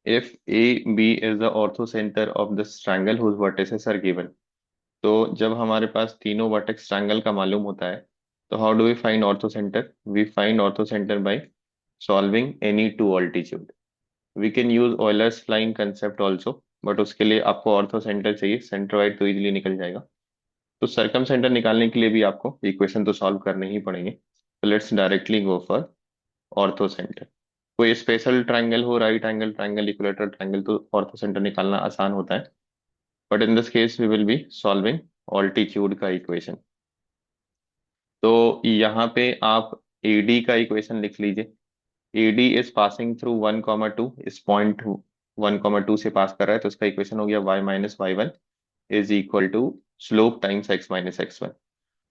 if AB is the orthocenter of this triangle whose vertices are given, तो जब हमारे पास तीनों वर्टेक्स ट्रायंगल का मालूम होता है, तो how do we find orthocentre? We find orthocentre by solving any two altitude. We can use Euler's line concept also, but उसके लिए आपको ऑर्थोसेंटर चाहिए. सेंटर वाइड तो इजीली निकल जाएगा. तो सर्कम सेंटर निकालने के लिए भी आपको इक्वेशन तो सॉल्व करने ही पड़ेंगे. तो let's directly go for orthocentre. कोई स्पेशल ट्रायंगल हो, right angle triangle, equilateral triangle, तो ऑर्थोसेंटर निकालना आसान होता है. But in this case we will be solving altitude का इक्वेशन. तो यहाँ पे आप AD का इक्वेशन लिख लीजिए. AD is passing through 1,2. इस पॉइंट 1,2 से पास कर रहा है, तो इसका इक्वेशन हो गया y-y1 is equal to slope times x-x1.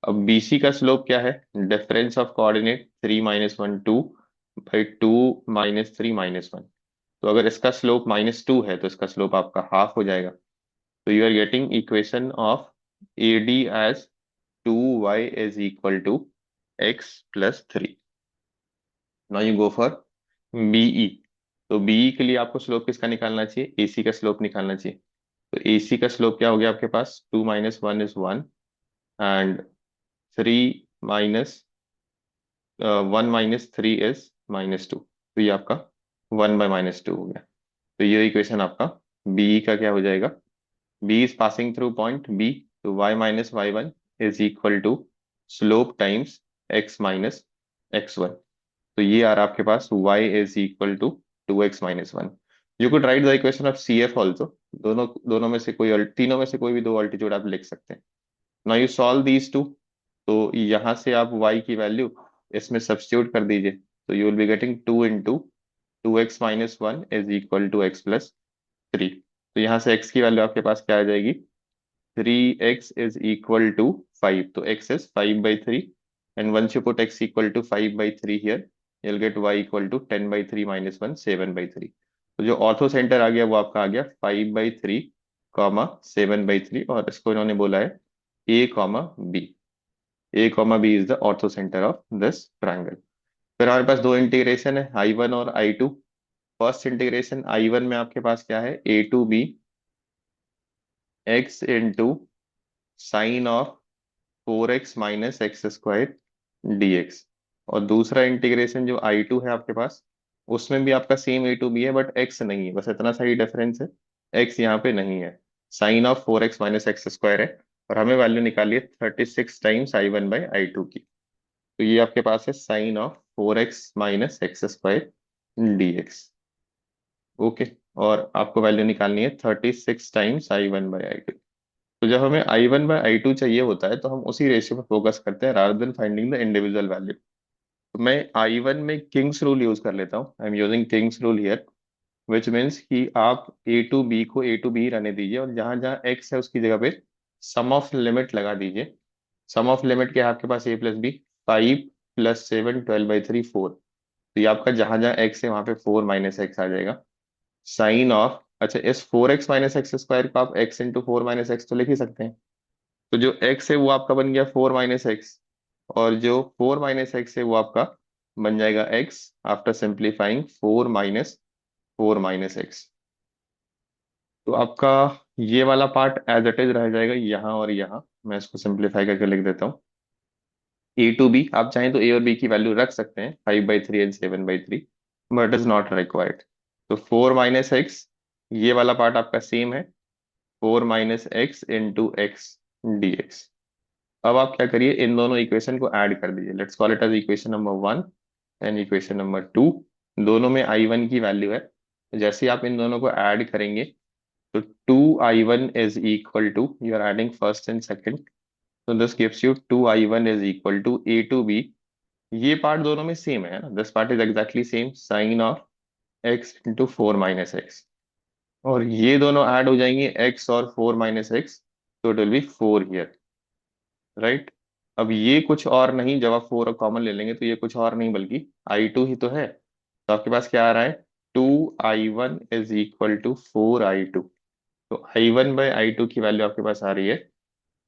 अब BC का स्लोप क्या है? Difference of coordinate 3-1 2 by 2-3-1. तो अगर इसका स्लोप -2 है, तो इसका स्लोप आपका हाफ हो जाएगा. तो you are getting equation of AD as 2y is equal to x+3. Now you go for BE. तो BE के लिए आपको स्लोप किसका निकालना चाहिए? AC का स्लोप निकालना चाहिए. तो AC का स्लोप क्या हो गया आपके पास? 2-1 इज 1, एंड 1-3 इज -2. तो ये आपका 1/-2 हो गया. तो ये इक्वेशन आपका BE का क्या हो जाएगा? B is passing through point B, तो y-y1 is equal to slope times x-x1. तो ये आ रहा आपके पास y is equal to 2x-1. You could write the equation of CF also. दोनों दोनों में से कोई तीनों में से कोई भी दो अल्टीट्यूड आप लिख सकते हैं. Now you solve these two. तो यहां से आप y की वैल्यू इसमें सब्स्टिट्यूट कर दीजिए. तो you will be getting 2 into 2x-1 is equal to x+3. तो यहाँ से x की वैल्यू आपके पास क्या आ जाएगी? 3x is equal to 5. तो x is 5/3, and once you put x equal to 5/3 here, you'll get y equal to 10/3 minus 1 7/3. तो जो ऑर्थो सेंटर आ गया वो आपका आ गया 5/3 कॉमा 7/3, और इसको इन्होंने बोला है a comma b. a comma b is the ortho centre of this triangle. फिर हमारे पास दो इंटीग्रेशन है, I1 और I2. फर्स्ट इंटीग्रेशन I1 में आपके पास क्या है? a to b x into sine of 4x minus X square dx. और दूसरा इंटीग्रेशन जो I2 है आपके पास, उसमें भी आपका सेम a टू बी है, बट x नहीं है. बस इतना सा ही डिफरेंस है, x यहाँ पे नहीं है. Sine of 4x minus X square है, और हमें वैल्यू निकाली है 36 टाइम्स I1/I2 की. तो ये आपके पास है sine of 4x minus X square dx. Okay. और आपको वैल्यू निकालनी है 36 टाइम्स I1/I2. तो जब हमें I1/I2 चाहिए होता है, तो हम उसी रेशियो पर फोकस करते हैं rather than finding the individual value. तो मैं I1 में किंग्स रूल यूज कर लेता हूँ. I am using Kings rule here, which means कि आप a टू b को a टू b रहने दीजिए, और जहां जहां x है उसकी जगह पे सम ऑफ लिमिट लगा दीजिए. सम ऑफ लिमिट क्या है आपके पास? a+b 5+7 12/3 4. तो ये आपका जहां जहां x है वहां पे 4 माइनस एक्स आ जाएगा. साइन ऑफ, अच्छा, इस 4x माइनस एक्स स्क्वायर को आप x इंटू 4 - x तो लिख ही सकते हैं. तो जो x है वो आपका बन गया 4 - x, और जो 4 - x है वो आपका बन जाएगा x आफ्टर सिंप्लीफाइंग 4 - 4 - x. तो आपका ये वाला पार्ट एज इट इज रह जाएगा यहाँ और यहाँ. मैं इसको सिंप्लीफाई करके लिख देता हूँ. a टू b आप चाहें तो a और b की वैल्यू रख सकते हैं 5/3 and 7/3, but is not required. तो 4 - x, ये वाला पार्ट आपका सेम है, 4 - x इंटू एक्स dx. अब आप क्या करिए, इन दोनों इक्वेशन को ऐड कर दीजिए. Let's call it as equation number 1 and equation number 2. दोनों में I1 की वैल्यू है. जैसे ही आप इन दोनों को ऐड करेंगे, तो 2I1 is equal to, you are adding first and second, तो this gives you 2I1 is equal to a to b. ये पार्ट दोनों में सेम है ना, this part is exactly same, sine of x into 4 - x. और ये दोनों add हो जाएंगे x और 4 - x, तो it will be 4 here, right. अब ये कुछ और नहीं, जब आप 4 कॉमन ले लेंगे तो ये कुछ और नहीं बल्कि I2 ही तो है. तो आपके पास क्या आ रहा है? 2I1 is equal to 4I2. तो I1/I2 की वैल्यू आपके पास आ रही है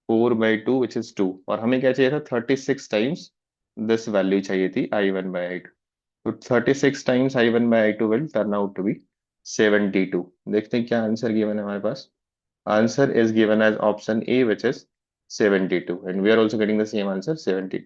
4/2 विच इज 2, और हमें क्या चाहिए था? 36 टाइम्स दिस वैल्यू चाहिए थी I1/I2. तो 36 times I1/I2 will turn out to be 72। देखते हैं क्या आंसर गिवन है हमारे पास। Answer is given as option A, which is 72, and we are also getting the same answer 72।